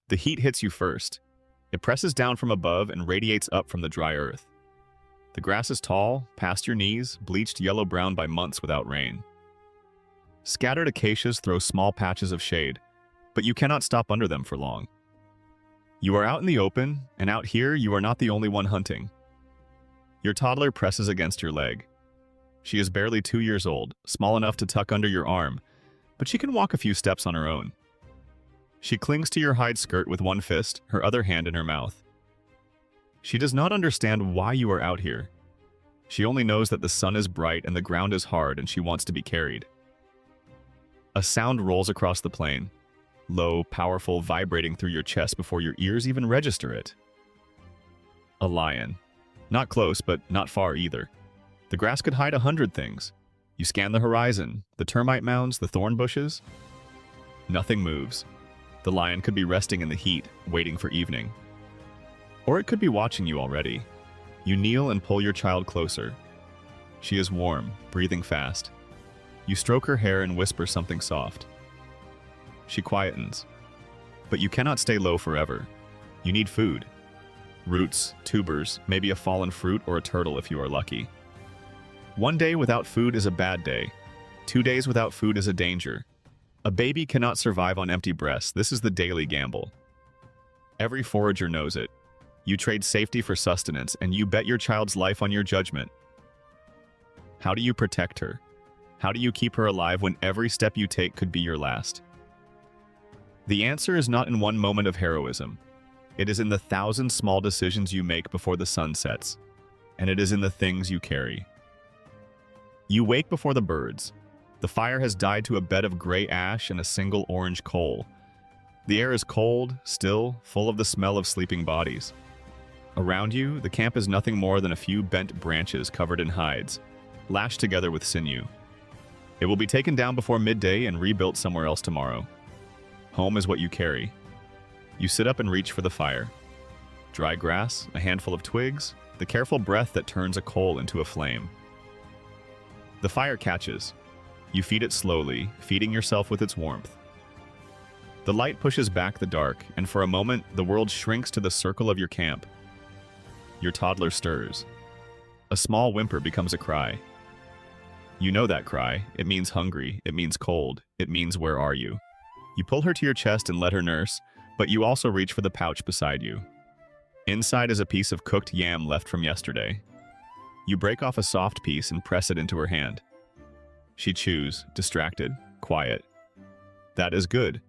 The heat hits you first. It presses down from above and radiates up from the dry earth. The grass is tall, past your knees, bleached yellow-brown by months without rain. Scattered acacias throw small patches of shade, but you cannot stop under them for long. You are out in the open, and out here you are not the only one hunting. Your toddler presses against your leg. She is barely 2 years old, small enough to tuck under your arm, but she can walk a few steps on her own. She clings to your hide skirt with one fist, her other hand in her mouth. She does not understand why you are out here. She only knows that the sun is bright and the ground is hard and she wants to be carried. A sound rolls across the plain, low, powerful, vibrating through your chest before your ears even register it. A lion. Not close, but not far either. The grass could hide 100 things. You scan the horizon, the termite mounds, the thorn bushes. Nothing moves. The lion could be resting in the heat, waiting for evening. Or it could be watching you already. You kneel and pull your child closer. She is warm, breathing fast. You stroke her hair and whisper something soft. She quietens. But you cannot stay low forever. You need food. Roots, tubers, maybe a fallen fruit or a turtle if you are lucky. 1 day without food is a bad day. 2 days without food is a danger. A baby cannot survive on empty breasts. This is the daily gamble. Every forager knows it. You trade safety for sustenance, and you bet your child's life on your judgment. How do you protect her? How do you keep her alive when every step you take could be your last? The answer is not in one moment of heroism. It is in the 1,000 small decisions you make before the sun sets, and it is in the things you carry. You wake before the birds. The fire has died to a bed of gray ash and a single orange coal. The air is cold, still, full of the smell of sleeping bodies. Around you, the camp is nothing more than a few bent branches covered in hides, lashed together with sinew. It will be taken down before midday and rebuilt somewhere else tomorrow. Home is what you carry. You sit up and reach for the fire. Dry grass, a handful of twigs, the careful breath that turns a coal into a flame. The fire catches. You feed it slowly, feeding yourself with its warmth. The light pushes back the dark, and for a moment, the world shrinks to the circle of your camp. Your toddler stirs. A small whimper becomes a cry. You know that cry. It means hungry. It means cold. It means where are you? You pull her to your chest and let her nurse, but you also reach for the pouch beside you. Inside is a piece of cooked yam left from yesterday. You break off a soft piece and press it into her hand. She chews, distracted, quiet. That is good.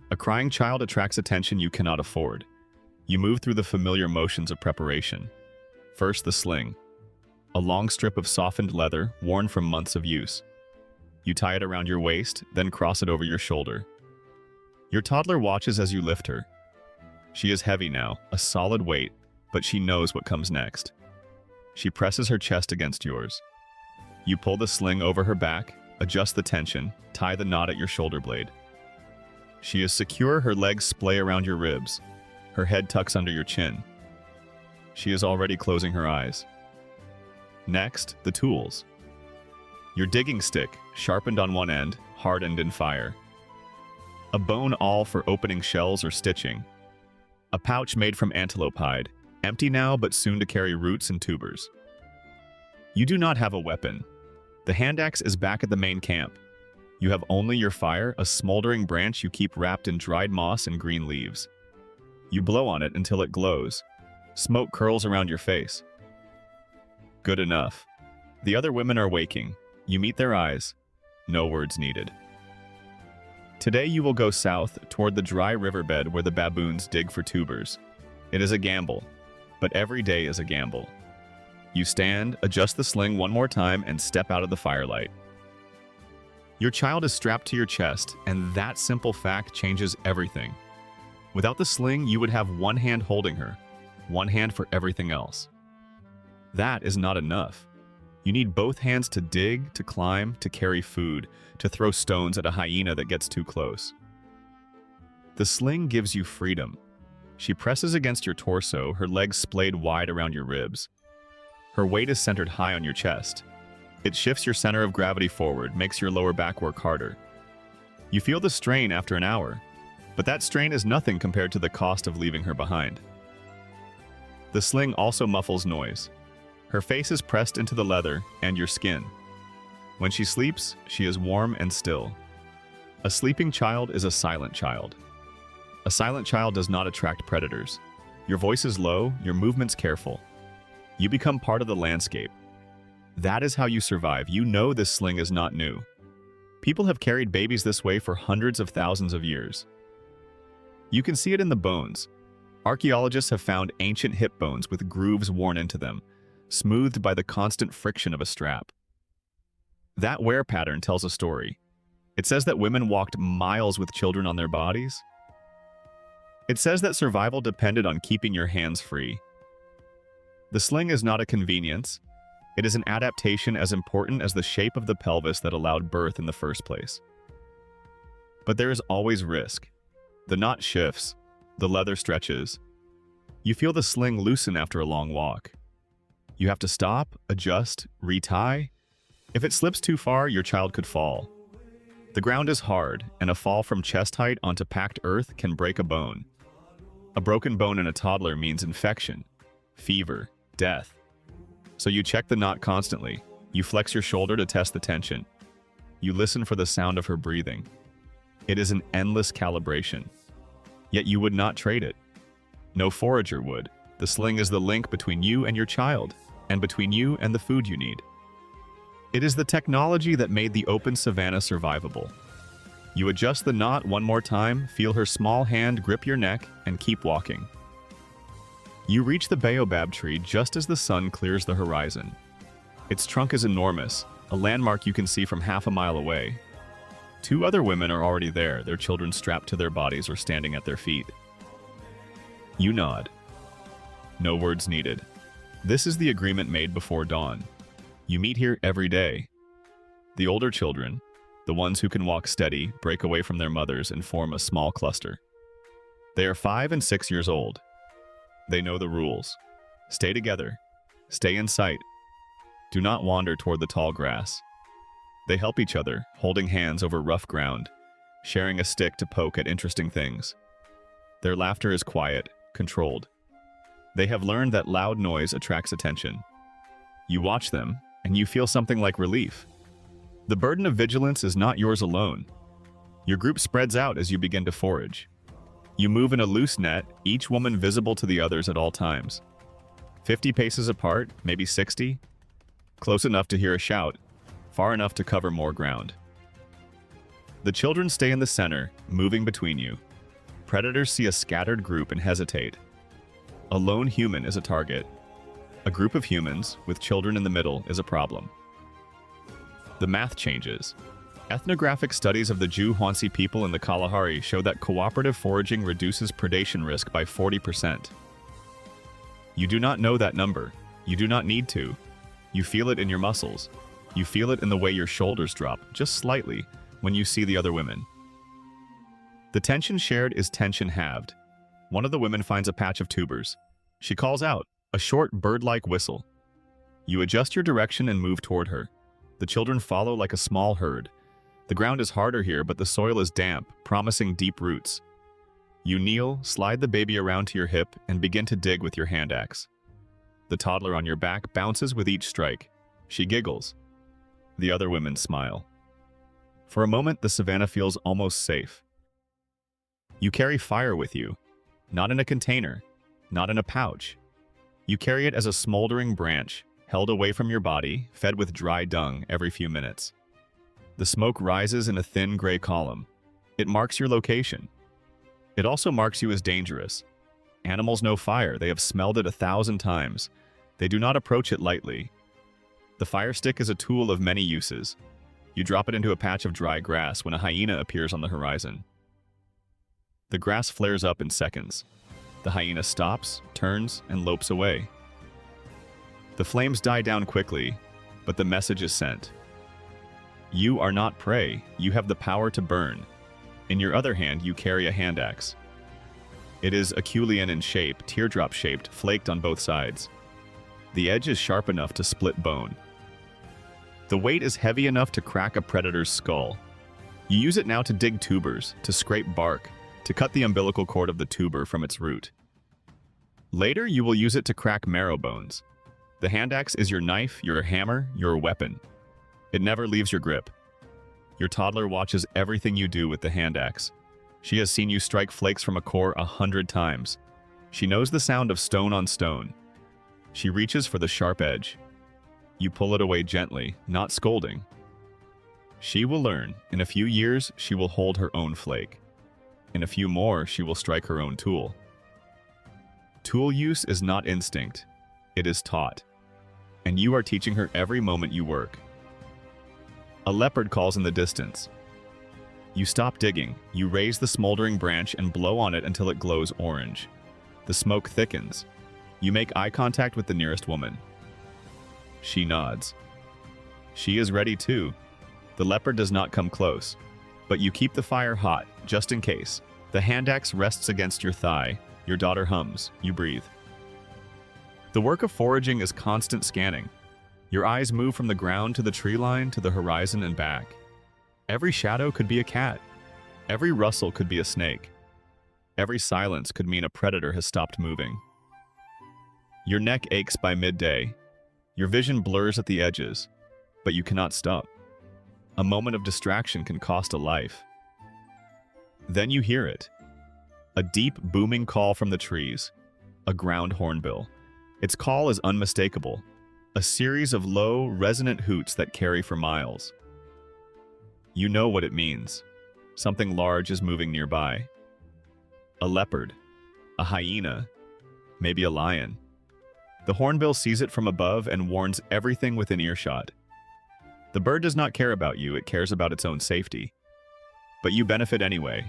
A crying child attracts attention you cannot afford. You move through the familiar motions of preparation. First, the sling. A long strip of softened leather, worn from months of use. You tie it around your waist, then cross it over your shoulder. Your toddler watches as you lift her. She is heavy now, a solid weight, but she knows what comes next. She presses her chest against yours. You pull the sling over her back, adjust the tension, tie the knot at your shoulder blade. She is secure, her legs splay around your ribs. Her head tucks under your chin. She is already closing her eyes. Next, the tools. Your digging stick, sharpened on one end, hardened in fire. A bone awl for opening shells or stitching. A pouch made from antelope hide, empty now but soon to carry roots and tubers. You do not have a weapon. The hand axe is back at the main camp. You have only your fire, a smoldering branch you keep wrapped in dried moss and green leaves. You blow on it until it glows. Smoke curls around your face. Good enough. The other women are waking. You meet their eyes. No words needed. Today you will go south toward the dry riverbed where the baboons dig for tubers. It is a gamble, but every day is a gamble. You stand, adjust the sling one more time, and step out of the firelight. Your child is strapped to your chest, and that simple fact changes everything. Without the sling, you would have one hand holding her, one hand for everything else. That is not enough. You need both hands to dig, to climb, to carry food, to throw stones at a hyena that gets too close. The sling gives you freedom. She presses against your torso, her legs splayed wide around your ribs. Her weight is centered high on your chest. It shifts your center of gravity forward, makes your lower back work harder. You feel the strain after an hour. But that strain is nothing compared to the cost of leaving her behind. The sling also muffles noise. Her face is pressed into the leather and your skin. When she sleeps, she is warm and still. A sleeping child is a silent child. A silent child does not attract predators. Your voice is low, your movements careful. You become part of the landscape. That is how you survive. You know this sling is not new. People have carried babies this way for hundreds of thousands of years. You can see it in the bones. Archaeologists have found ancient hip bones with grooves worn into them, smoothed by the constant friction of a strap. That wear pattern tells a story. It says that women walked miles with children on their bodies. It says that survival depended on keeping your hands free. The sling is not a convenience. It is an adaptation as important as the shape of the pelvis that allowed birth in the first place. But there is always risk. The knot shifts. The leather stretches. You feel the sling loosen after a long walk. You have to stop, adjust, retie. If it slips too far, your child could fall. The ground is hard, and a fall from chest height onto packed earth can break a bone. A broken bone in a toddler means infection, fever, death. So you check the knot constantly. You flex your shoulder to test the tension. You listen for the sound of her breathing. It is an endless calibration. Yet you would not trade it. No forager would. The sling is the link between you and your child, and between you and the food you need. It is the technology that made the open savanna survivable. You adjust the knot one more time, feel her small hand grip your neck, and keep walking. You reach the baobab tree just as the sun clears the horizon. Its trunk is enormous, a landmark you can see from half a mile away. 2 other women are already there, their children strapped to their bodies or standing at their feet. You nod. No words needed. This is the agreement made before dawn. You meet here every day. The older children, the ones who can walk steady, break away from their mothers and form a small cluster. They are 5 and 6 years old. They know the rules. Stay together. Stay in sight. Do not wander toward the tall grass. They help each other, holding hands over rough ground, sharing a stick to poke at interesting things. Their laughter is quiet, controlled. They have learned that loud noise attracts attention. You watch them, and you feel something like relief. The burden of vigilance is not yours alone. Your group spreads out as you begin to forage. You move in a loose net, each woman visible to the others at all times. 50 paces apart, maybe 60. Close enough to hear a shout, far enough to cover more ground. The children stay in the center, moving between you. Predators see a scattered group and hesitate. A lone human is a target. A group of humans, with children in the middle, is a problem. The math changes. Ethnographic studies of the Juhuansi people in the Kalahari show that cooperative foraging reduces predation risk by 40%. You do not know that number. You do not need to. You feel it in your muscles. You feel it in the way your shoulders drop, just slightly, when you see the other women. The tension shared is tension halved. One of the women finds a patch of tubers. She calls out, a short bird-like whistle. You adjust your direction and move toward her. The children follow like a small herd. The ground is harder here, but the soil is damp, promising deep roots. You kneel, slide the baby around to your hip, and begin to dig with your hand axe. The toddler on your back bounces with each strike. She giggles. The other women smile. For a moment, the savanna feels almost safe. You carry fire with you, not in a container, not in a pouch. You carry it as a smoldering branch, held away from your body, fed with dry dung every few minutes. The smoke rises in a thin gray column. It marks your location. It also marks you as dangerous. Animals know fire. They have smelled it 1,000 times. They do not approach it lightly. The fire stick is a tool of many uses. You drop it into a patch of dry grass when a hyena appears on the horizon. The grass flares up in seconds. The hyena stops, turns, and lopes away. The flames die down quickly, but the message is sent. You are not prey. You have the power to burn. In your other hand, you carry a hand axe. It is aculean in shape, teardrop-shaped, flaked on both sides. The edge is sharp enough to split bone. The weight is heavy enough to crack a predator's skull. You use it now to dig tubers, to scrape bark, to cut the umbilical cord of the tuber from its root. Later, you will use it to crack marrow bones. The hand axe is your knife, your hammer, your weapon. It never leaves your grip. Your toddler watches everything you do with the hand axe. She has seen you strike flakes from a core 100 times. She knows the sound of stone on stone. She reaches for the sharp edge. You pull it away gently, not scolding. She will learn. In a few years, she will hold her own flake. In a few more, she will strike her own tool. Tool use is not instinct. It is taught. And you are teaching her every moment you work. A leopard calls in the distance. You stop digging. You raise the smoldering branch and blow on it until it glows orange. The smoke thickens. You make eye contact with the nearest woman. She nods. She is ready too. The leopard does not come close, but you keep the fire hot, just in case. The hand axe rests against your thigh. Your daughter hums. You breathe. The work of foraging is constant scanning. Your eyes move from the ground to the tree line to the horizon and back. Every shadow could be a cat. Every rustle could be a snake. Every silence could mean a predator has stopped moving. Your neck aches by midday. Your vision blurs at the edges, but you cannot stop. A moment of distraction can cost a life. Then you hear it. A deep, booming call from the trees. A ground hornbill. Its call is unmistakable. A series of low, resonant hoots that carry for miles. You know what it means. Something large is moving nearby. A leopard. A hyena. Maybe a lion. The hornbill sees it from above and warns everything within earshot. The bird does not care about you, it cares about its own safety. But you benefit anyway.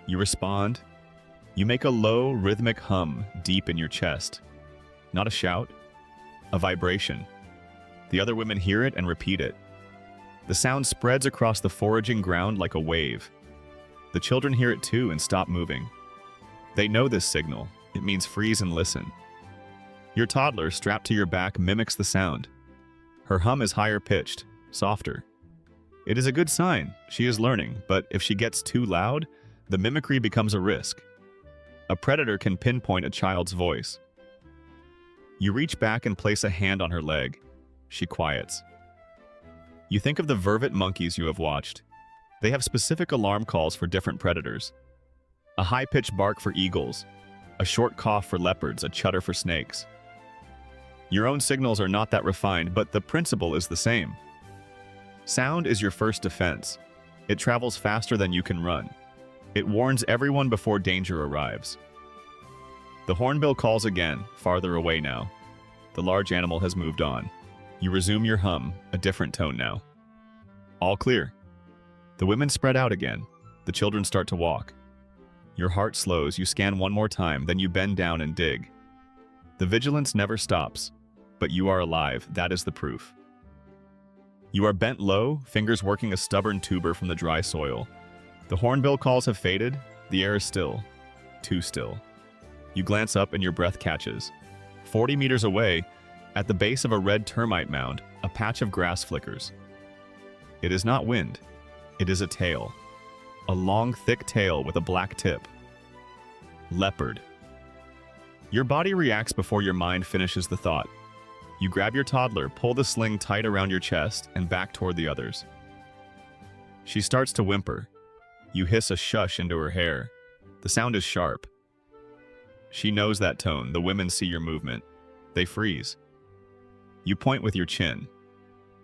You respond. You make a low, rhythmic hum deep in your chest. Not a shout, a vibration. The other women hear it and repeat it. The sound spreads across the foraging ground like a wave. The children hear it too and stop moving. They know this signal. It means freeze and listen. Your toddler, strapped to your back, mimics the sound. Her hum is higher pitched, softer. It is a good sign. She is learning, but if she gets too loud, the mimicry becomes a risk. A predator can pinpoint a child's voice. You reach back and place a hand on her leg. She quiets. You think of the vervet monkeys you have watched. They have specific alarm calls for different predators. A high-pitched bark for eagles, a short cough for leopards, a chutter for snakes. Your own signals are not that refined, but the principle is the same. Sound is your first defense. It travels faster than you can run. It warns everyone before danger arrives. The hornbill calls again, farther away now. The large animal has moved on. You resume your hum, a different tone now. All clear. The women spread out again. The children start to walk. Your heart slows, you scan one more time, then you bend down and dig. The vigilance never stops, but you are alive, that is the proof. You are bent low, fingers working a stubborn tuber from the dry soil. The hornbill calls have faded, the air is still, too still. You glance up and your breath catches. 40 meters away, at the base of a red termite mound, a patch of grass flickers. It is not wind, it is a tail. A long, thick tail with a black tip. Leopard. Your body reacts before your mind finishes the thought. You grab your toddler, pull the sling tight around your chest, and back toward the others. She starts to whimper. You hiss a shush into her hair. The sound is sharp. She knows that tone. The women see your movement. They freeze. You point with your chin.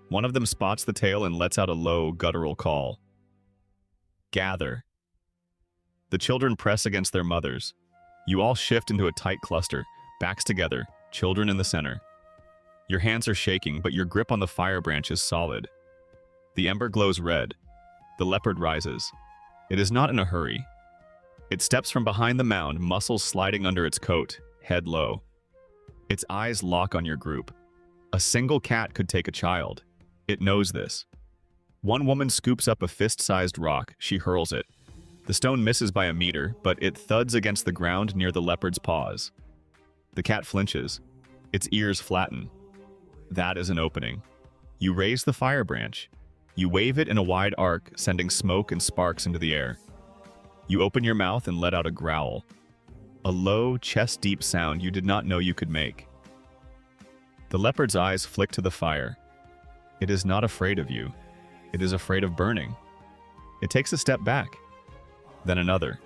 One of them spots the tail and lets out a low, guttural call. Gather. The children press against their mothers. You all shift into a tight cluster, backs together, children in the center. Your hands are shaking, but your grip on the fire branch is solid. The ember glows red. The leopard rises. It is not in a hurry. It steps from behind the mound, muscles sliding under its coat, head low. Its eyes lock on your group. A single cat could take a child. It knows this. One woman scoops up a fist-sized rock. She hurls it. The stone misses by a meter, but it thuds against the ground near the leopard's paws. The cat flinches. Its ears flatten. That is an opening. You raise the fire branch. You wave it in a wide arc, sending smoke and sparks into the air. You open your mouth and let out a growl. A low, chest-deep sound you did not know you could make. The leopard's eyes flick to the fire. It is not afraid of you. It is afraid of burning. It takes a step back, then another.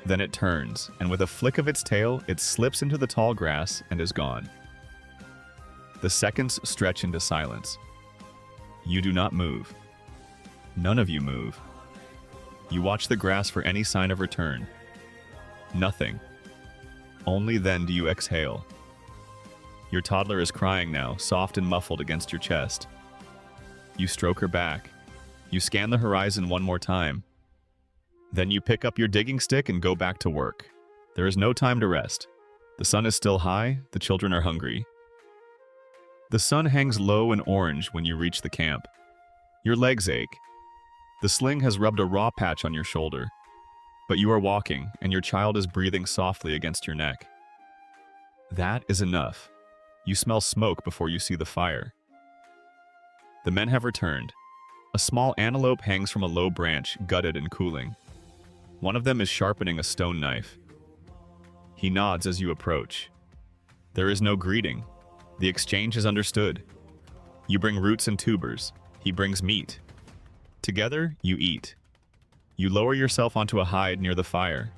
Then it turns, and with a flick of its tail, it slips into the tall grass and is gone. The seconds stretch into silence. You do not move. None of you move. You watch the grass for any sign of return. Nothing. Only then do you exhale. Your toddler is crying now, soft and muffled against your chest. You stroke her back. You scan the horizon one more time. Then you pick up your digging stick and go back to work. There is no time to rest. The sun is still high, the children are hungry. The sun hangs low and orange when you reach the camp. Your legs ache. The sling has rubbed a raw patch on your shoulder. But you are walking, and your child is breathing softly against your neck. That is enough. You smell smoke before you see the fire. The men have returned. A small antelope hangs from a low branch, gutted and cooling. One of them is sharpening a stone knife. He nods as you approach. There is no greeting. The exchange is understood. You bring roots and tubers. He brings meat. Together, you eat. You lower yourself onto a hide near the fire.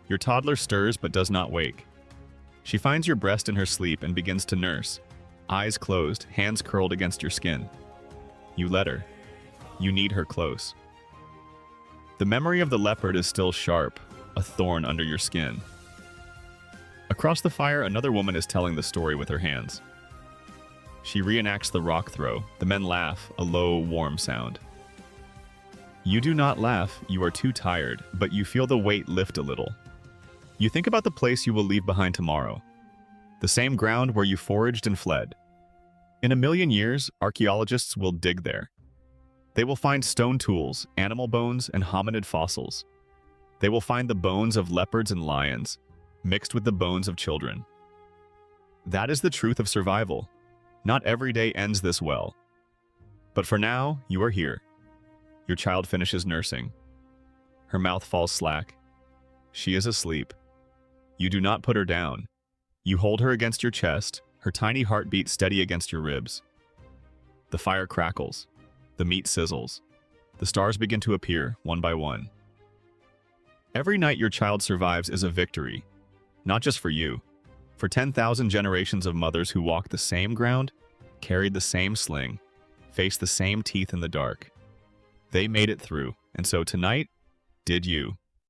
Your toddler stirs but does not wake. She finds your breast in her sleep and begins to nurse, eyes closed, hands curled against your skin. You let her. You need her close. The memory of the leopard is still sharp, a thorn under your skin. Across the fire, another woman is telling the story with her hands. She reenacts the rock throw. The men laugh, a low, warm sound. You do not laugh, you are too tired, but you feel the weight lift a little. You think about the place you will leave behind tomorrow. The same ground where you foraged and fled. In a million years, archaeologists will dig there. They will find stone tools, animal bones, and hominid fossils. They will find the bones of leopards and lions, mixed with the bones of children. That is the truth of survival. Not every day ends this well. But for now, you are here. Your child finishes nursing. Her mouth falls slack. She is asleep. You do not put her down. You hold her against your chest, her tiny heartbeat steady against your ribs. The fire crackles. The meat sizzles. The stars begin to appear, one by one. Every night your child survives is a victory, not just for you. For 10,000 generations of mothers who walked the same ground, carried the same sling, faced the same teeth in the dark. They made it through, and so tonight, did you.